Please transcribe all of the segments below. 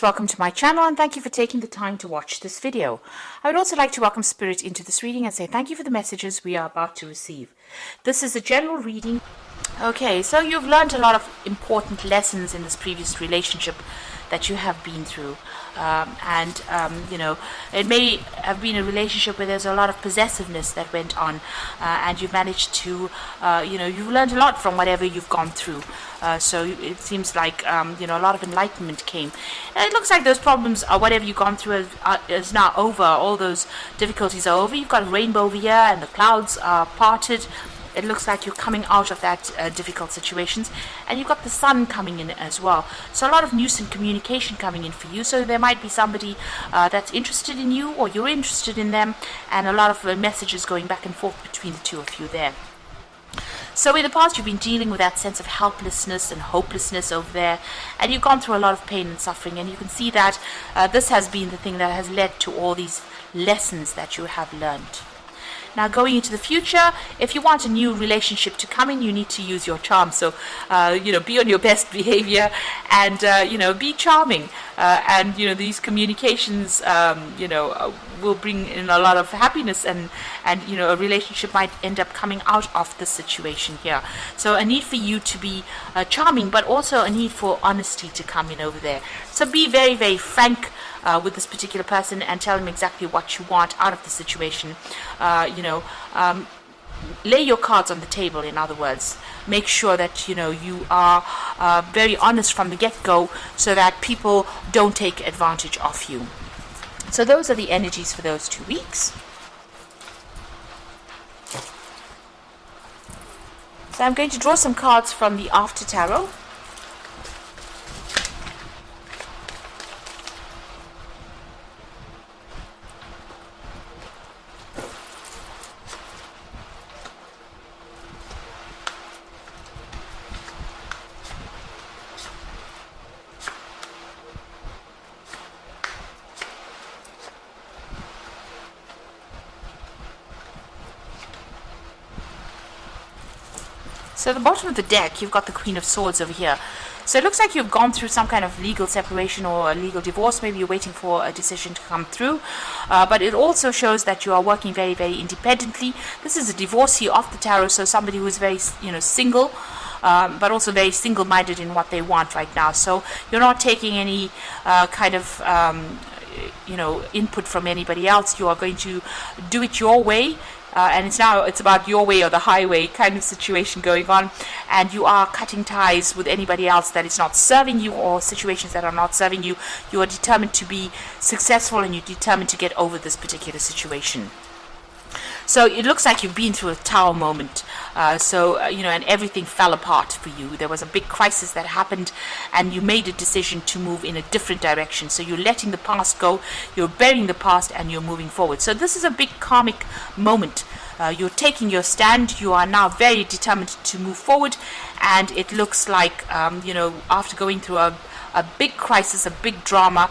Welcome to my channel and thank you for taking the time to watch this video. I would also like to welcome Spirit into this reading and say thank you for the messages we are about to receive. This is a general reading. Okay, so you've learned a lot of important lessons in this previous relationship that you have been through. You know, it may have been a relationship where there's a lot of possessiveness that went on, and you've managed to, you know, you've learned a lot from whatever you've gone through. So it seems like, you know, a lot of enlightenment came. And it looks like those problems, whatever you've gone through, is now over. All those difficulties are over. You've got a rainbow over here, and the clouds are parted. It looks like you're coming out of that difficult situations, and you've got the sun coming in as well. So a lot of news and communication coming in for you. So there might be somebody that's interested in you, or you're interested in them, and a lot of messages going back and forth between the two of you there. So in the past, you've been dealing with that sense of helplessness and hopelessness over there, and you've gone through a lot of pain and suffering, and you can see that this has been the thing that has led to all these lessons that you have learned. Now, going into the future, if you want a new relationship to come in, you need to use your charm. So, you know, be on your best behavior and, you know, be charming. And, you know, these communications, you know, will bring in a lot of happiness and, you know, a relationship might end up coming out of the situation here. So a need for you to be charming, but also a need for honesty to come in over there. So be very, very frank with this particular person and tell them exactly what you want out of the situation. You know, lay your cards on the table, in other words. Make sure that, you know, you are very honest from the get-go so that people don't take advantage of you. So those are the energies for those 2 weeks. So I'm going to draw some cards from the After Tarot. So at the bottom of the deck, you've got the Queen of Swords over here. So it looks like you've gone through some kind of legal separation or a legal divorce. Maybe you're waiting for a decision to come through. But it also shows that you are working very, very independently. This is a divorcee of the tarot, so somebody who is very, you know, single, but also very single-minded in what they want right now. So you're not taking any kind of, you know, input from anybody else. You are going to do it your way. And it's about your way or the highway kind of situation going on, and you are cutting ties with anybody else that is not serving you or situations that are not serving you. You are determined to be successful, and you're determined to get over this particular situation. So it looks like you've been through a tower moment. You know, and everything fell apart for you. There was a big crisis that happened, and you made a decision to move in a different direction. So you're letting the past go, you're burying the past, and you're moving forward. So this is a big karmic moment. You're taking your stand. You are now very determined to move forward, and it looks like, you know, after going through a big crisis, a big drama,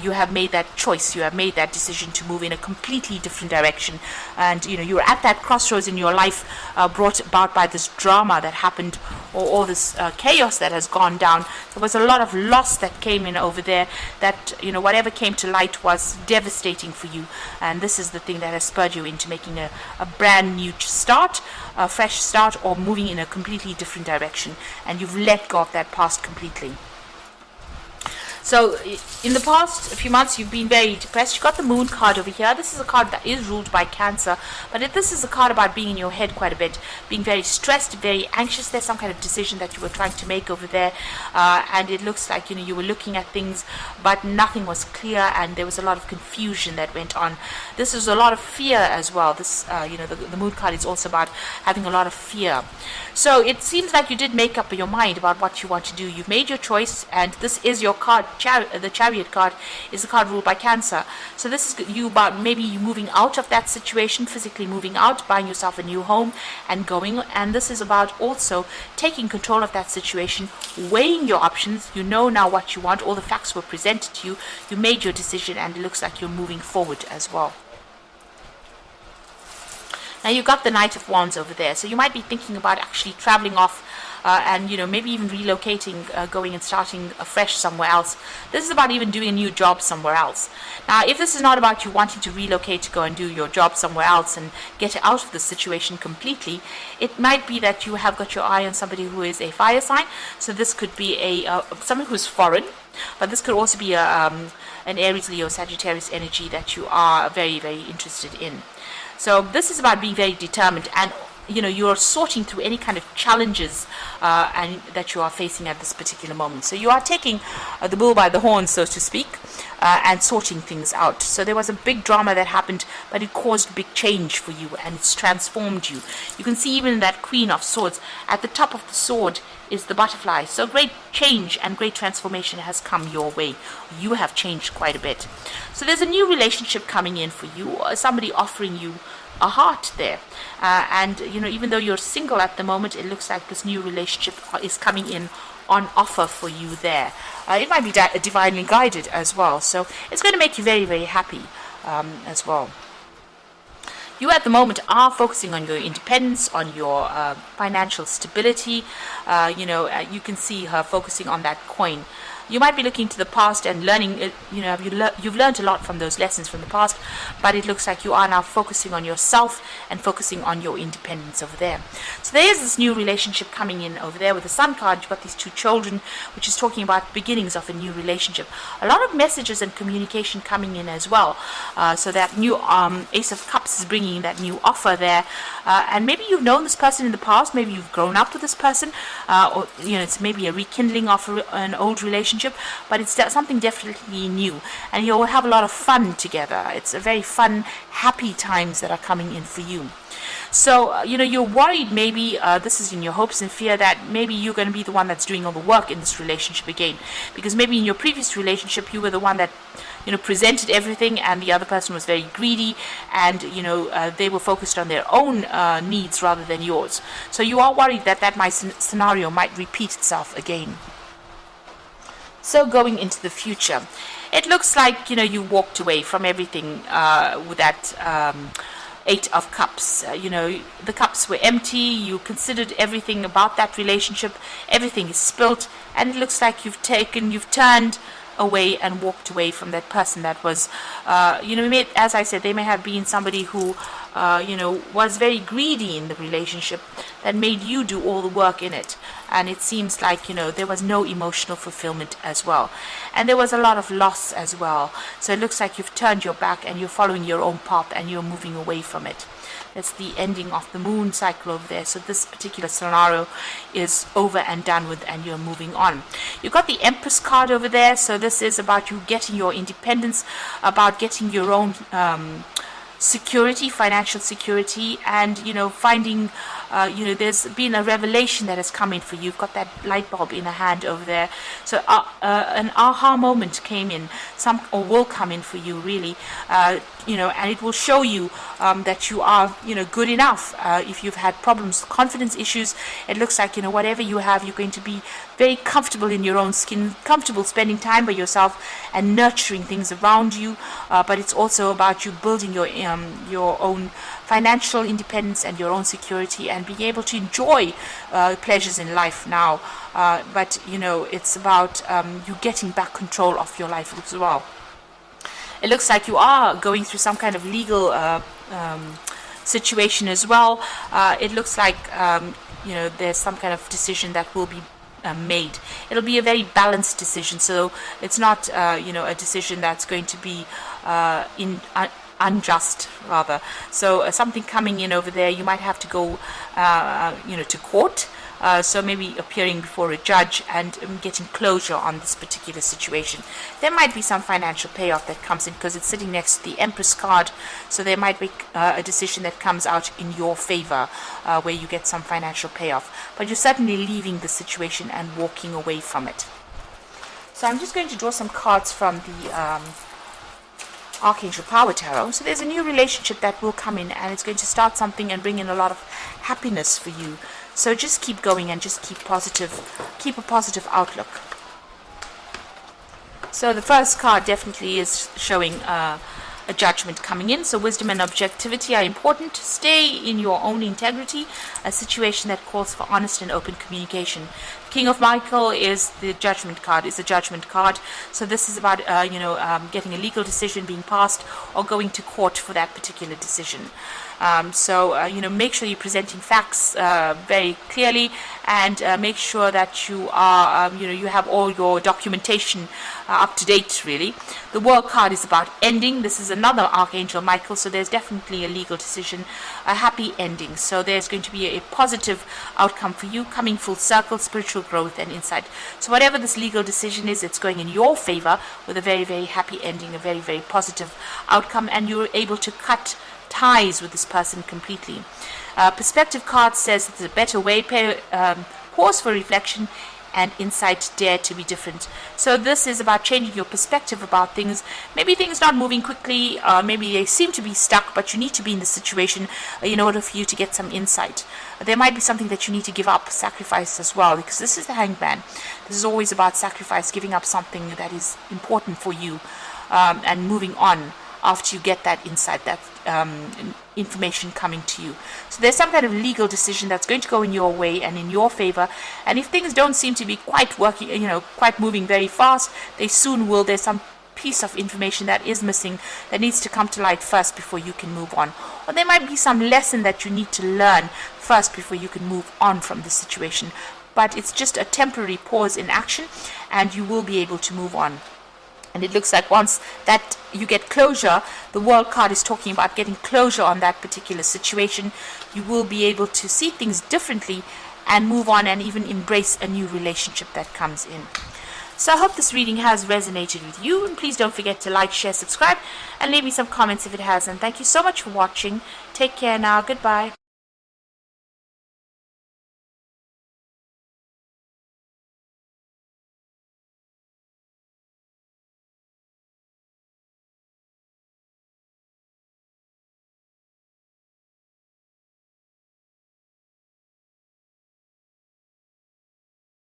you have made that choice, you have made that decision to move in a completely different direction. And, you know, you're at that crossroads in your life brought about by this drama that happened, or all this chaos that has gone down. There was a lot of loss that came in over there that, you know, whatever came to light was devastating for you. And this is the thing that has spurred you into making a brand new start, a fresh start, or moving in a completely different direction. And you've let go of that past completely. So in the past few months, you've been very depressed. You've got the Moon card over here. This is a card that is ruled by Cancer, but this is a card about being in your head quite a bit, being very stressed, very anxious. There's some kind of decision that you were trying to make over there, and it looks like, you know, you were looking at things, but nothing was clear, and there was a lot of confusion that went on. This is a lot of fear as well. This, you know, the Moon card is also about having a lot of fear. So it seems like you did make up your mind about what you want to do. You've made your choice, and this is your card. The Chariot card is a card ruled by Cancer. So this is you about maybe you moving out of that situation, physically moving out, buying yourself a new home and going. And this is about also taking control of that situation, weighing your options. You know now what you want. All the facts were presented to you. You made your decision, and it looks like you're moving forward as well. Now you've got the Knight of Wands over there, so you might be thinking about actually traveling off and maybe even relocating, going and starting afresh somewhere else. This is about even doing a new job somewhere else. Now, if this is not about you wanting to relocate to go and do your job somewhere else and get out of the situation completely, it might be that you have got your eye on somebody who is a fire sign. So this could be someone who's foreign, but this could also be an Aries, Leo, Sagittarius energy that you are very, very interested in. So this is about being very determined, and you're sorting through any kind of challenges and that you are facing at this particular moment. So you are taking the bull by the horns, so to speak, and sorting things out. So there was a big drama that happened, but it caused big change for you, and it's transformed you. You can see even that Queen of Swords, at the top of the sword is the butterfly. So great change and great transformation has come your way. You have changed quite a bit. So there's a new relationship coming in for you, or somebody offering you a heart there, and even though you're single at the moment, it looks like this new relationship is coming in on offer for you there. It might be divinely guided as well, so it's going to make you very, very happy as well. You at the moment are focusing on your independence, on your financial stability. You can see her focusing on that coin. You might be looking to the past and learning, you've learned a lot from those lessons from the past, but it looks like you are now focusing on yourself and focusing on your independence over there. So there is this new relationship coming in over there. With the Sun card, you've got these two children, which is talking about beginnings of a new relationship. A lot of messages and communication coming in as well. So that new Ace of Cups is bringing that new offer there. And maybe you've known this person in the past, maybe you've grown up with this person, or it's maybe a rekindling of an old relationship, but it's something definitely new, and you'll have a lot of fun together. It's a very fun, happy times that are coming in for you. So, you're worried maybe, this is in your hopes and fear, that maybe you're going to be the one that's doing all the work in this relationship again, because maybe in your previous relationship you were the one that presented everything, and the other person was very greedy, and they were focused on their own needs rather than yours. So you are worried that scenario might repeat itself again. So going into the future, it looks like you walked away from everything with that Eight of Cups. The cups were empty. You considered everything about that relationship. Everything is spilt, and it looks like you've turned away and walked away from that person that was, as I said, they may have been somebody who, was very greedy in the relationship, that made you do all the work in it. And it seems like, there was no emotional fulfillment as well. And there was a lot of loss as well. So it looks like you've turned your back and you're following your own path and you're moving away from it. That's the ending of the moon cycle over there. So this particular scenario is over and done with, and you're moving on. You've got the Empress card over there. So this is about you getting your independence, about getting your own security, financial security, and finding there's been a revelation that has come in for you. You've got that light bulb in a hand over there. So an aha moment came in, or will come in for you, really, and it will show you that you are, good enough. If you've had problems, confidence issues, it looks like, whatever you have, you're going to be very comfortable in your own skin, comfortable spending time by yourself and nurturing things around you. But it's also about you building your own financial independence and your own security, and being able to enjoy pleasures in life now. But it's about you getting back control of your life as well. It looks like you are going through some kind of legal situation as well. It looks like there's some kind of decision that will be made. It'll be a very balanced decision, so it's not a decision that's going to be unjust, rather. So something coming in over there, you might have to go to court, so maybe appearing before a judge and getting closure on this particular situation. There might be some financial payoff that comes in, because it's sitting next to the Empress card, so there might be a decision that comes out in your favor, where you get some financial payoff, but you're certainly leaving the situation and walking away from it. So I'm just going to draw some cards from the Archangel Power Tarot. So there's a new relationship that will come in, and it's going to start something and bring in a lot of happiness for you. So just keep going and just keep a positive outlook. So the first card definitely is showing a judgment coming in. So wisdom and objectivity are important. Stay in your own integrity, a situation that calls for honest and open communication. King of Michael is the judgment card, So this is about, getting a legal decision being passed or going to court for that particular decision. Make sure you're presenting facts very clearly, and make sure that you are, you have all your documentation up to date, really. The World card is about ending. This is another Archangel Michael, so there's definitely a legal decision, a happy ending. So there's going to be a positive outcome for you, coming full circle, spiritual growth and insight. So whatever this legal decision is, it's going in your favor with a very, very happy ending, a very, very positive outcome, and you're able to cut ties with this person completely. Perspective card says it's a better way. Pause for reflection and insight. Dare to be different. So this is about changing your perspective about things. Maybe things not moving quickly, maybe they seem to be stuck, but you need to be in the situation in order for you to get some insight. There might be something that you need to give up, sacrifice as well, because this is the Hangman. This is always about sacrifice, giving up something that is important for you, and moving on after you get that insight, that information coming to you. So there's some kind of legal decision that's going to go in your way and in your favor. And if things don't seem to be quite working, quite moving very fast, they soon will. There's some piece of information that is missing that needs to come to light first before you can move on. Or there might be some lesson that you need to learn first before you can move on from the situation. But it's just a temporary pause in action, and you will be able to move on. And it looks like once that you get closure, the World card is talking about getting closure on that particular situation. You will be able to see things differently and move on, and even embrace a new relationship that comes in. So I hope this reading has resonated with you, and please don't forget to like, share, subscribe, and leave me some comments if it has. And thank you so much for watching. Take care now. Goodbye.